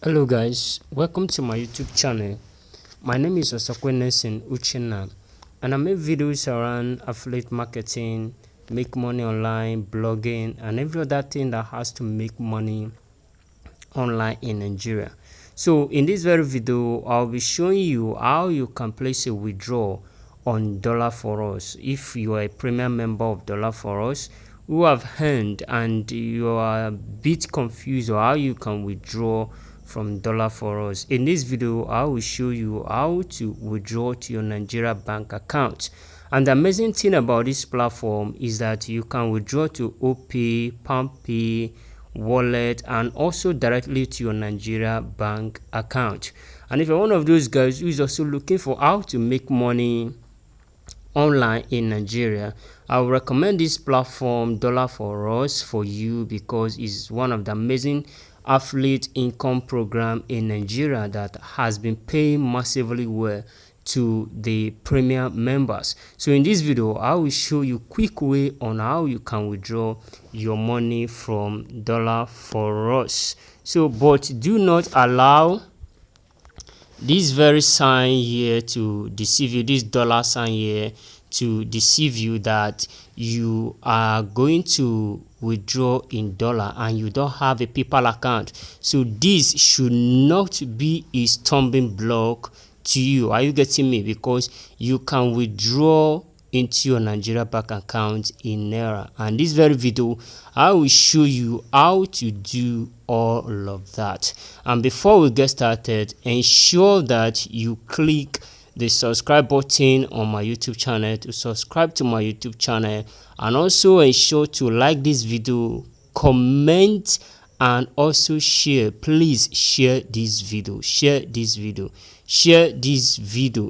Hello guys, welcome to my YouTube channel. My name is Uchenna and I make videos around affiliate marketing, make money online, blogging and every other thing that has to make money online in Nigeria. So in this very video, I'll be showing you how you can place a withdrawal on Dollar4us. If you are a premium member of Dollar4us who have earned and you are a bit confused or how you can withdraw from Dollar4us, in this video I will show you how to withdraw to your Nigeria bank account. And the amazing thing about this platform is that you can withdraw to OPay, PalmPay, wallet and also directly to your Nigeria bank account. And if you're one of those guys who is also looking for how to make money online in Nigeria, I would recommend this platform Dollar4us for you because it's one of the amazing affiliate income program in Nigeria that has been paying massively well to the premium members. So in this video I will show you quick way on how you can withdraw your money from Dollar4us. So but do not allow this very sign here to deceive you, this dollar sign here to deceive you that you are going to withdraw in dollar and you don't have a PayPal account. So this should not be a stumbling block to you. Are you getting me? Because you can withdraw into your Nigeria bank account in Naira, and this very video I will show you how to do all of that. And before we get started, ensure that you click the subscribe button on my YouTube channel to subscribe to my YouTube channel, and also ensure to like this video, comment and also share. Please share this video, share this video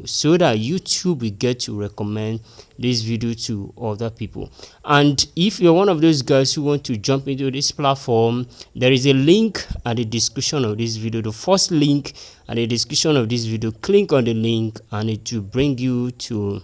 so that YouTube will get to recommend this video to other people. And if you're one of those guys who want to jump into this platform, there is a link at the description of this video, the first link at the description of this video. Click on the link and it will bring you to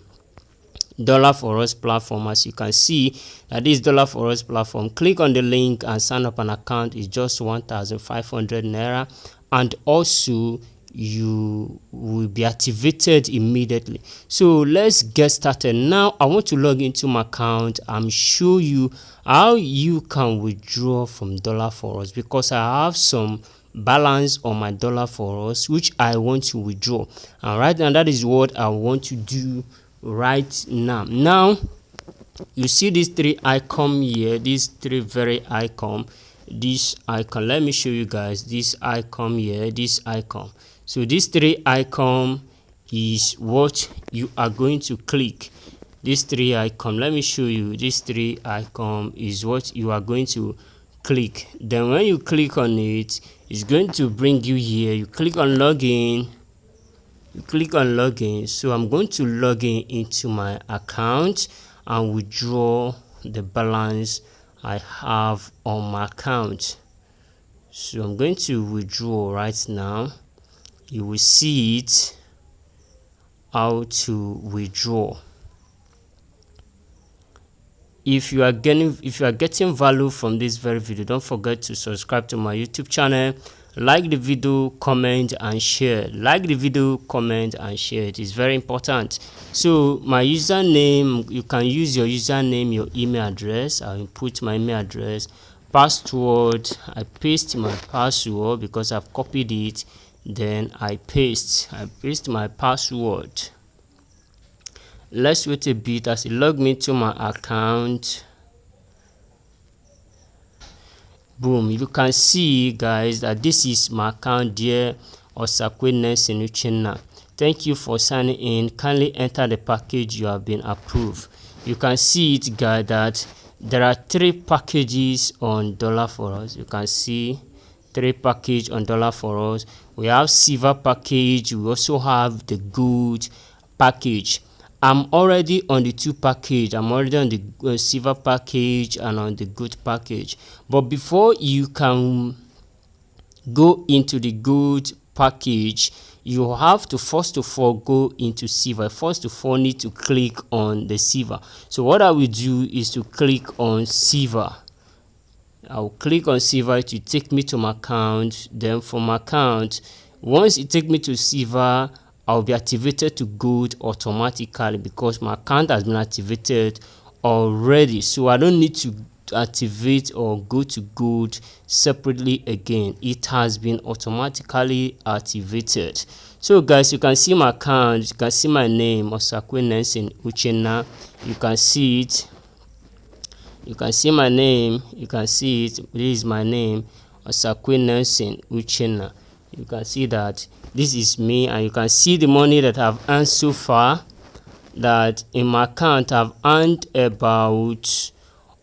Dollar4us platform. As you can see that this Dollar4us platform, click on the link and sign up an account. Is just 1,500 naira, and also you will be activated immediately. So let's get started. Now I want to log into my account and show you how you can withdraw from Dollar4us, because I have some balance on my Dollar4us which I want to withdraw, and right now that is what I want to do right now. You see these three icon here, these three very icon, this icon. Let me show you guys this icon here, this icon. So these three icon is what you are going to click. These three icon, let me show you, this three icon is what you are going to click. Then when you click on it, it's going to bring you here. You click on login, so I'm going to log in into my account and withdraw the balance I have on my account. So I'm going to withdraw right now. You will see it how to withdraw. If you are getting value from this very video, don't forget to subscribe to my YouTube channel, like the video, comment and share. Like the video, comment and share. It is very important. So my username, you can use your username, your email address. I'll input my email address, password. I paste my password because I've copied it. Then I paste my password. Let's wait a bit as it log me to my account. Boom, you can see guys that this is my account there, Uchenna. Thank you for signing in. Kindly enter the package you have been approved. You can see it guys that there are 3 packages on Dollar4us. You can see 3 packages on Dollar4us. We have silver package, we also have the gold package. I'm already on the 2 package. I'm already on the silver package and on the good package. But before you can go into the good package, you have to first of all go into silver. First of all, need to click on the silver. So what I will do is to click on silver. I'll click on silver to take me to my account. Then from my account, once it take me to silver, I'll be activated to gold automatically because my account has been activated already. So I don't need to activate or go to gold separately again. It has been automatically activated. So guys, you can see my account, you can see my name, Osakwe Nelson Uchenna. You can see it. You can see my name, you can see it. This is my name, Osakwe Nelson Uchenna. You can see that this is me, and you can see the money that I've earned so far. That in my account I've earned about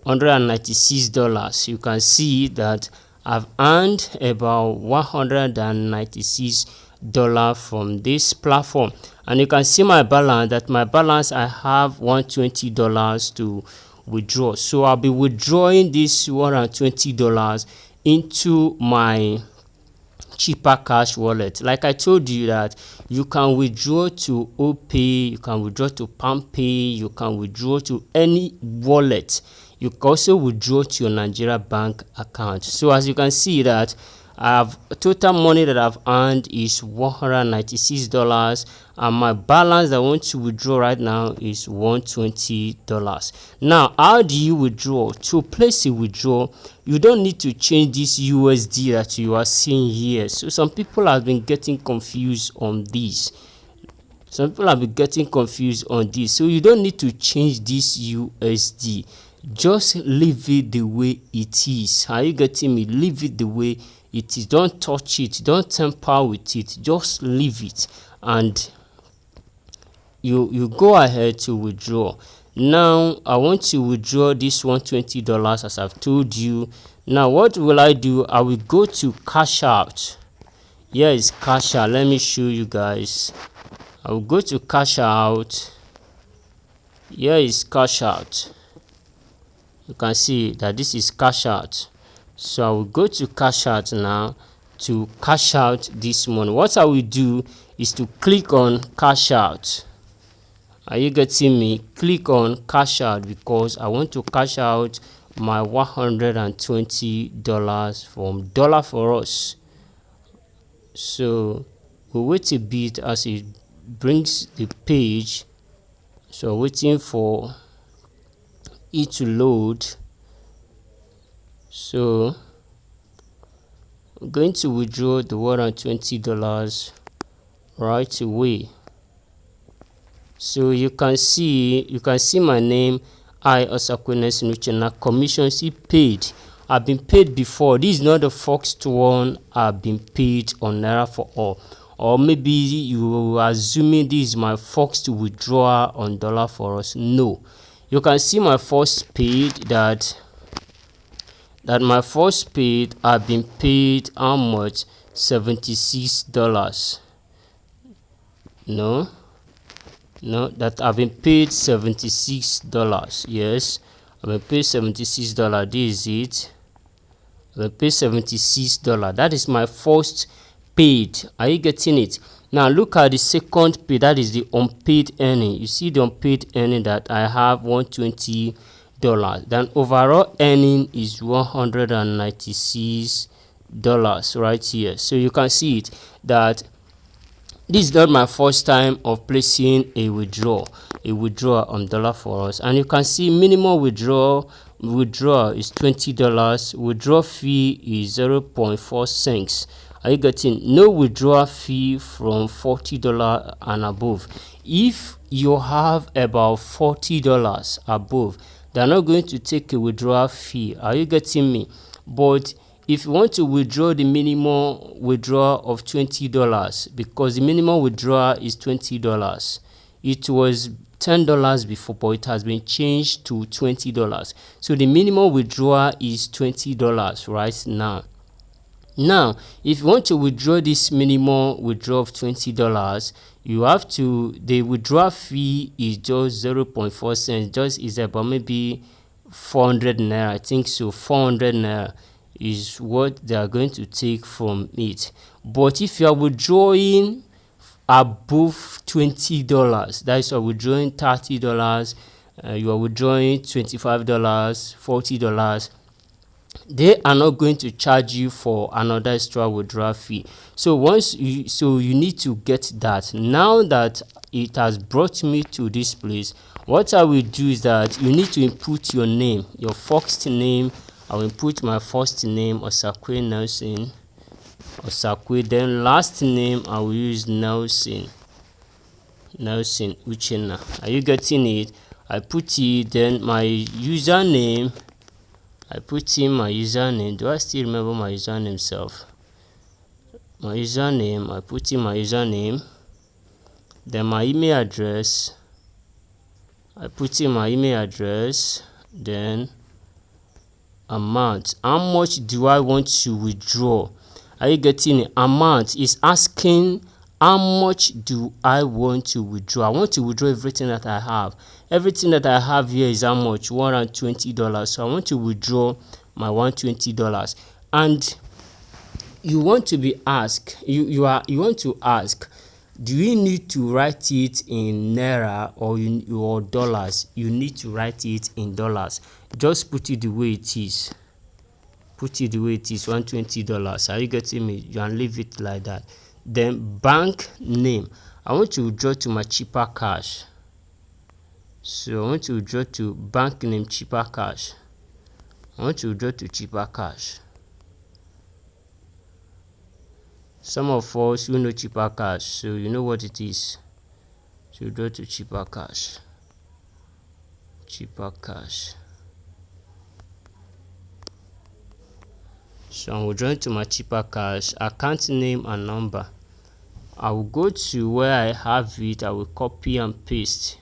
$196. You can see that I've earned about $196 from this platform, and you can see my balance. That my balance, I have $120 to withdraw. So I'll be withdrawing this $120 into my cheaper cash wallet. Like I told you that you can withdraw to OPay, you can withdraw to PalmPay, you can withdraw to any wallet. You can also withdraw to your Nigeria bank account. So as you can see that I have total money that I've earned is $196, and my balance I want to withdraw right now is $120. Now, how do you withdraw? To place a withdrawal, you don't need to change this USD that you are seeing here. So some people have been getting confused on this. So you don't need to change this USD. Just leave it the way it is. Are you getting me? Leave it the way it is. Don't touch it, don't tamper with it, just leave it, and you go ahead to withdraw. Now I want to withdraw this $120 as I've told you. Now what will I do? I will go to cash out. Here is cash out. Let me show you guys. I will go to cash out. Here is cash out. You can see that this is cash out. So I will go to cash out now to cash out this money. What I will do is to click on cash out. Are you getting me? Click on cash out because I want to cash out my $120 from Dollar4us. So we'll wait a bit as it brings the page. So waiting for it to load. So I'm going to withdraw the $120 right away. So you can see my name, I Osakwe Nelson Uchenna. Commissions paid. I've been paid before. This is not the first one I've been paid on Naira4all. Or maybe you are assuming this is my first withdrawal on Dollar4us. No, you can see my first paid that my first paid I've been paid how much? $76. No, that I've been paid $76. Yes, I've been paid $76. This is it. I've been paid $76. That is my first paid. Are you getting it? Now look at the second pay. That is the unpaid earning. You see the unpaid earning that I have $120. Then overall earning is $196 right here. So you can see it that this is not my first time of placing a withdrawal on Dollar4us, and you can see minimum withdrawal is $20. Withdrawal fee is 0.4 cents. Are you getting? No withdrawal fee from $40 and above. If you have about $40 above, they're not going to take a withdrawal fee. Are you getting me? But if you want to withdraw the minimum withdrawal of $20, because the minimum withdrawal is $20, it was $10 before, but it has been changed to $20. So the minimum withdrawal is $20 right now. Now, if you want to withdraw this minimum withdrawal of $20, you have to, the withdrawal fee is just 0.4 cents, just is about maybe 400 naira. I think so. 400 naira is what they are going to take from it. But if you are withdrawing above $20, that is, you are withdrawing $30, you are withdrawing $25, $40, they are not going to charge you for another extra withdrawal fee. So you need to get that. Now that it has brought me to this place, what I will do is that you need to input your name, your first name. I will input my first name, Osakwe Nelson Osakwe. Then last name I will use Nelson Uchenna. Are you getting it? I put it. Then my username, I put in my username. Do I still remember my username self? My username, I put in my username. Then my email address, I put in my email address. Then amount, how much do I want to withdraw? Are you getting it? Amount is asking how much do I want to withdraw. I want to withdraw everything that I have. Everything that I have here is how much? $120. So I want to withdraw my $120. And you want to be asked, you want to ask, do you need to write it in naira or dollars? You need to write it in dollars. Just put it the way it is. Put it the way it is, $120. Are you getting me? You can leave it like that. Then bank name, I want to withdraw to my cheaper cash. So I want to withdraw to bank name cheaper cash. I want to withdraw to cheaper cash. Some of us who know cheaper cash, so you know what it is. So withdraw to cheaper cash. Cheaper cash. So I'm withdrawing to my cheaper cash. Account name and number. I will go to where I have it. I will copy and paste.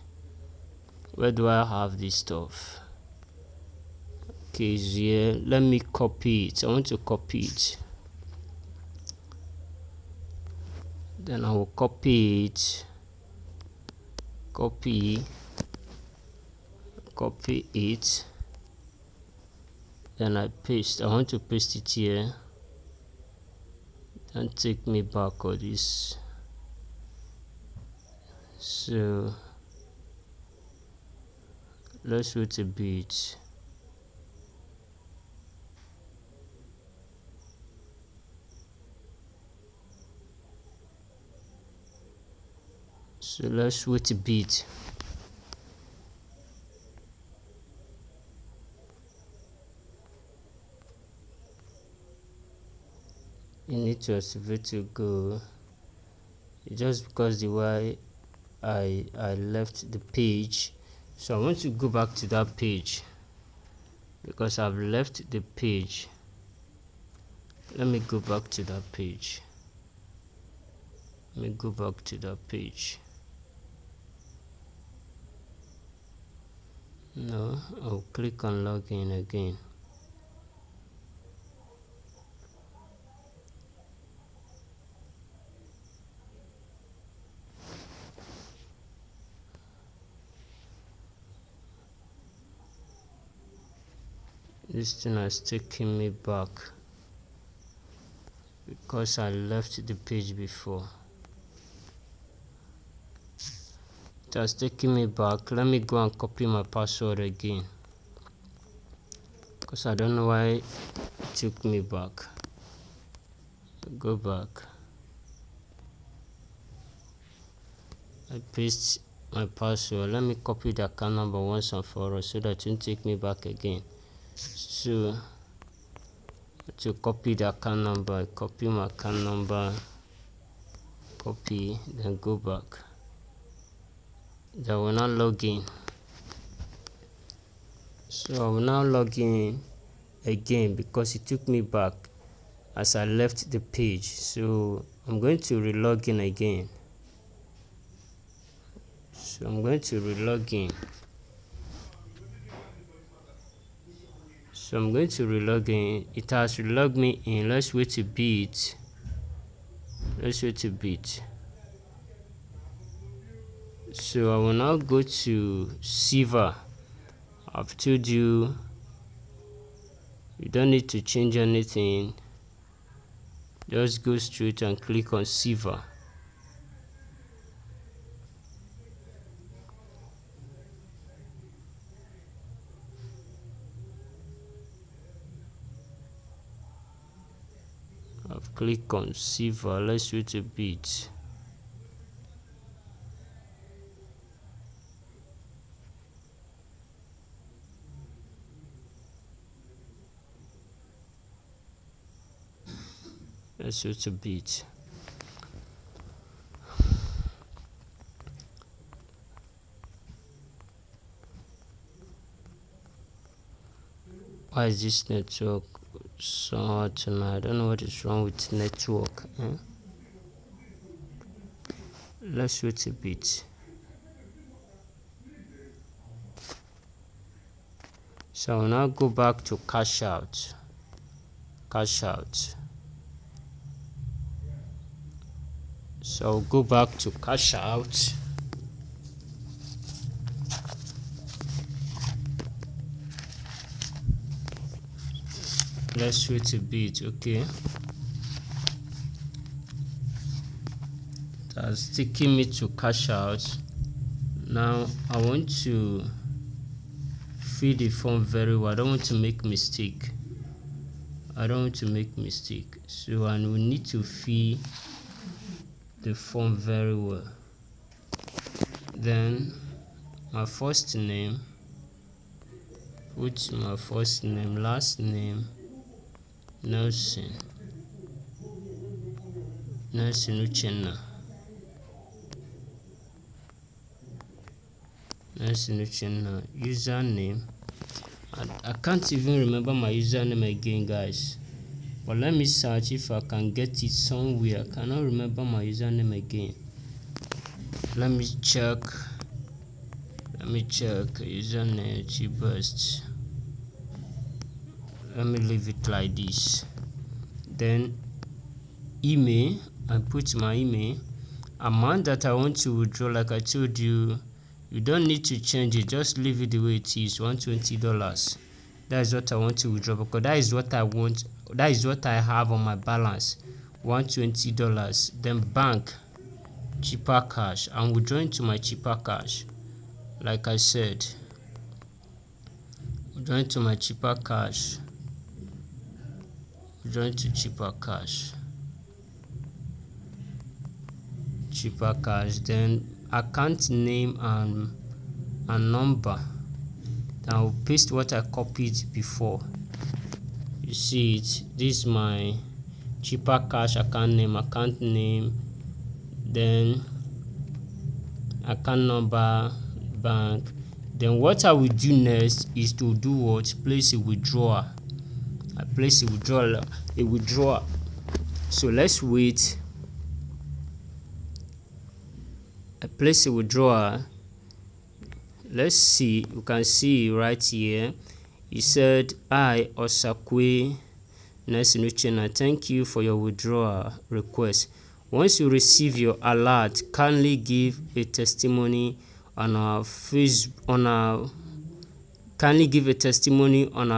Where do I have this stuff? Okay, here. Let me copy it. I want to copy it. Then I will copy it. Copy it. Then I paste. I want to paste it here. Don't take me back on this. So let's wait a bit. So let's wait a bit. You need to activate to go. Just because the way I left the page, so I want to go back to that page because I've left the page. Let me go back to that page. Let me go back to that page. No, I'll click on login again. This thing has taken me back because I left the page before. It has taken me back. Let me go and copy my password again because I don't know why it took me back. Go back. I paste my password. Let me copy the account number once and for all so that it won't take me back again. So to copy the account number, I copy my account number, copy, then go back. Then I will now log in. So I will now log in again because it took me back as I left the page. So I'm going to re-log in again. So I'm going to re-log in. So I'm going to re-log in. It has re-logged me in. Let's wait a bit. Let's wait a bit. So I will now go to Qservers. I've told you you don't need to change anything. Just go straight and click on Qservers. click on silver. Let's wait a bit. Let's wait a bit. Why is this network so hard tonight? I don't know what is wrong with network. Let's wait a bit. So I'll now go back to cash out. So I'll go back to cash out. Let's wait a bit. Okay, that's taking me to cash out. Now I want to fill the form very well. I don't want to make mistake. So I will need to fill the form very well. Then my first name, put my first name, last name, Nelson Uchenna. Username. I can't even remember my username again, guys. But let me search if I can get it somewhere. I cannot remember my username again. Let me check. Username cheapest. Let me leave it like this. Then email. I put my email. Amount that I want to withdraw, like I told you, you don't need to change it. Just leave it the way it is. $120. That is what I want to withdraw, because that is what I want. That is what I have on my balance. $120. Then bank, cheaper cash. I'm withdrawing to my cheaper cash. Like I said, withdrawing to my cheaper cash. Withdrawing to cheaper cash. Then account name and number. Then I'll paste what I copied before. You see it. This is my cheaper cash account name, then account number, bank. Then what I will do next is to do what? Place a withdrawal. I place a withdrawal. So let's wait. I place a withdrawal. Let's see. You can see right here. He said, "I, Osakwe Nesinuchena, thank you for your withdrawal request. Once you receive your alert, kindly give a testimony on our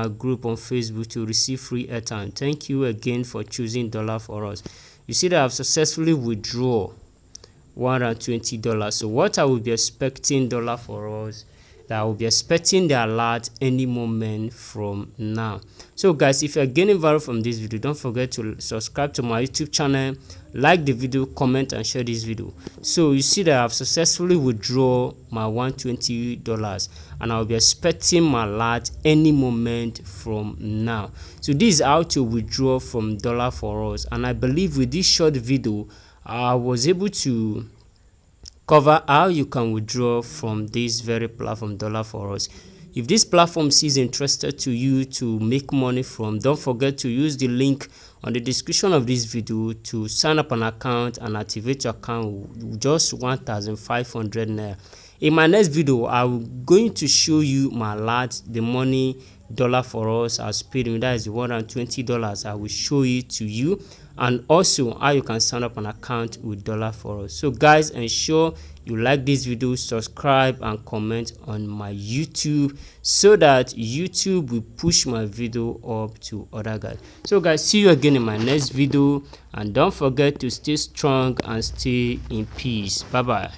group on Facebook to receive free airtime. Thank you again for choosing Dollar4us." You see that I've successfully withdrawn $120. So what I will be expecting Dollar4us, that I will be expecting the alert any moment from now. So guys, if you're gaining value from this video, don't forget to subscribe to my YouTube channel, like the video, comment and share this video. So you see that I've successfully withdrawn my $120 and I'll be expecting my alert any moment from now. So this is how to withdraw from Dollar4us, and I believe with this short video I was able to cover how you can withdraw from this very platform, Dollar4us. If this platform is interested to you to make money from, don't forget to use the link on the description of this video to sign up an account and activate your account with just 1,500 naira. In my next video, I'm going to show you my alert, the money Dollar4us has paid me. That is $120. I will show it to you, and also how you can sign up an account with Dollar4us. So guys, ensure you like this video, subscribe and comment on my YouTube so that YouTube will push my video up to other guys. So guys, see you again in my next video, and don't forget to stay strong and stay in peace. Bye bye.